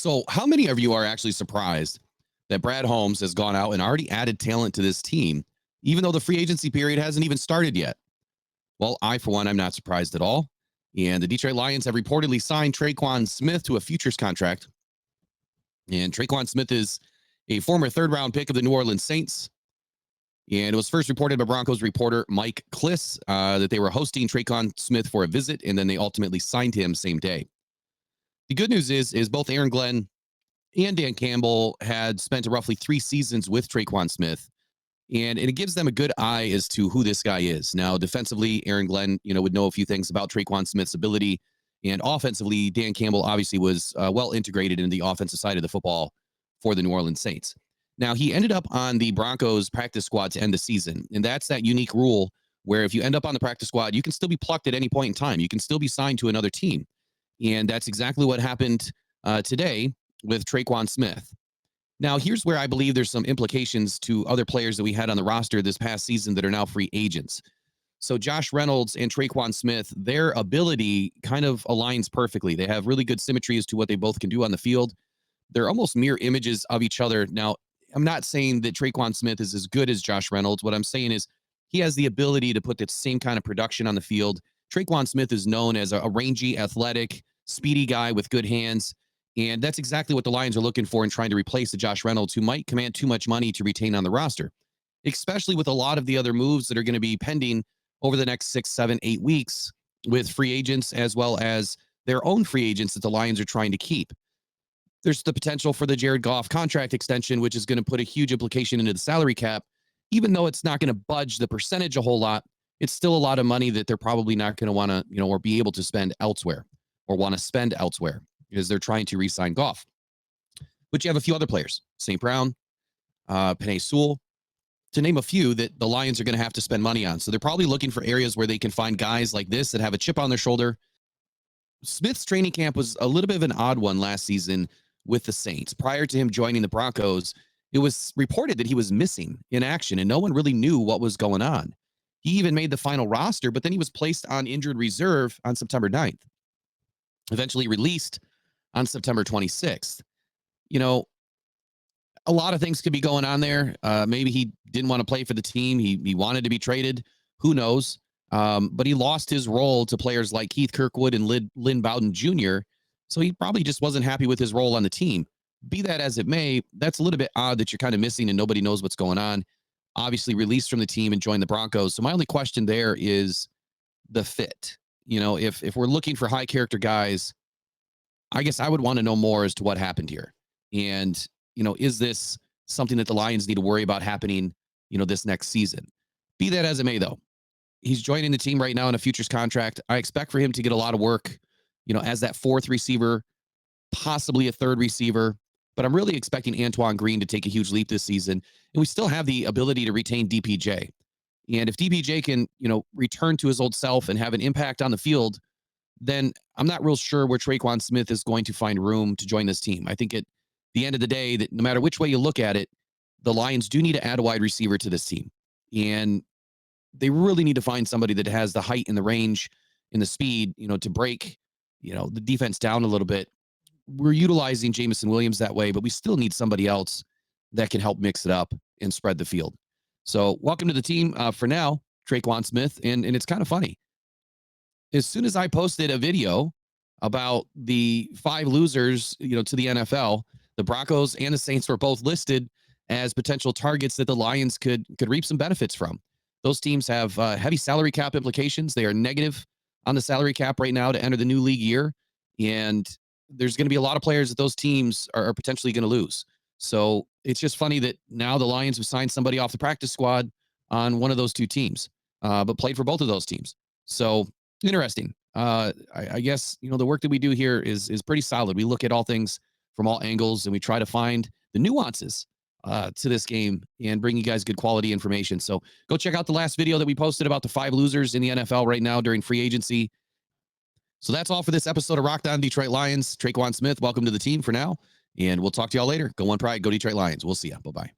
So, how many of you are actually surprised that Brad Holmes has gone out and already added talent to this team, even though the free agency period hasn't even started yet? Well, I, for one, I'm not surprised at all. And the Detroit Lions have reportedly signed Traquan Smith to a futures contract. And Traquan Smith is a former third round pick of the New Orleans Saints. And it was first reported by Broncos reporter Mike Kliss that they were hosting Traquan Smith for a visit, and then they ultimately signed him same day. The good news is both Aaron Glenn and Dan Campbell had spent roughly 3 seasons with Traquan Smith, and it gives them a good eye as to who this guy is. Now, defensively, Aaron Glenn, would know a few things about Traquan Smith's ability, and offensively, Dan Campbell obviously was well integrated in the offensive side of the football for the New Orleans Saints. Now, he ended up on the Broncos practice squad to end the season, and that's that unique rule where if you end up on the practice squad, you can still be plucked at any point in time. You can still be signed to another team, and that's exactly what happened today with Traquan Smith. Now, here's where I believe there's some implications to other players that we had on the roster this past season that are now free agents. So Josh Reynolds and Traquan Smith, their ability kind of aligns perfectly. They have really good symmetry as to what they both can do on the field. They're almost mirror images of each other. Now, I'm not saying that Traquan Smith is as good as Josh Reynolds. What I'm saying is he has the ability to put that same kind of production on the field. Traquan Smith is known as a rangy, athletic, speedy guy with good hands. And that's exactly what the Lions are looking for in trying to replace the Josh Reynolds, who might command too much money to retain on the roster, especially with a lot of the other moves that are going to be pending over the next 6, 7, 8 weeks with free agents, as well as their own free agents that the Lions are trying to keep. There's the potential for the Jared Goff contract extension, which is going to put a huge implication into the salary cap. Even though it's not going to budge the percentage a whole lot, it's still a lot of money that they're probably not going to want to, or be able to spend elsewhere or want to spend elsewhere because they're trying to re-sign Goff. But you have a few other players, St. Brown, Penei Sewell, to name a few that the Lions are going to have to spend money on. So they're probably looking for areas where they can find guys like this that have a chip on their shoulder. Smith's training camp was a little bit of an odd one last season with the Saints. Prior to him joining the Broncos, it was reported that he was missing in action and no one really knew what was going on. He even made the final roster, but then he was placed on injured reserve on September 9th, eventually released on September 26th. A lot of things could be going on there. Maybe he didn't want to play for the team. He wanted to be traded. Who knows? But he lost his role to players like Keith Kirkwood and Lynn Bowden Jr., so he probably just wasn't happy with his role on the team. Be that as it may, that's a little bit odd that you're kind of missing and nobody knows what's going on. Obviously released from the team and joined the Broncos. So my only question there is the fit. If we're looking for high character guys, I guess I would want to know more as to what happened here. And, is this something that the Lions need to worry about happening, this next season? Be that as it may, though, he's joining the team right now in a futures contract. I expect for him to get a lot of work, as that fourth receiver, possibly a third receiver. But I'm really expecting Antoine Green to take a huge leap this season. And we still have the ability to retain DPJ. And if DPJ can, return to his old self and have an impact on the field, then I'm not real sure where Traquan Smith is going to find room to join this team. I think at the end of the day, that no matter which way you look at it, the Lions do need to add a wide receiver to this team. And they really need to find somebody that has the height and the range and the speed, to break, the defense down a little bit. We're utilizing Jameson Williams that way, but we still need somebody else that can help mix it up and spread the field. So welcome to the team for now, Traquan Smith. And it's kind of funny. As soon as I posted a video about the 5 losers, to the NFL, the Broncos and the Saints were both listed as potential targets that the Lions could reap some benefits from. Those teams have heavy salary cap implications. They are negative on the salary cap right now to enter the new league year. And there's going to be a lot of players that those teams are potentially going to lose. So it's just funny that now the Lions have signed somebody off the practice squad on one of those 2 teams, but played for both of those teams. So interesting. I guess, the work that we do here is pretty solid. We look at all things from all angles and we try to find the nuances to this game and bring you guys good quality information. So go check out the last video that we posted about the 5 losers in the NFL right now during free agency. So that's all for this episode of Rocked On Detroit Lions. Traquan Smith, welcome to the team for now. And we'll talk to y'all later. Go One Pride, go Detroit Lions. We'll see ya. Bye-bye.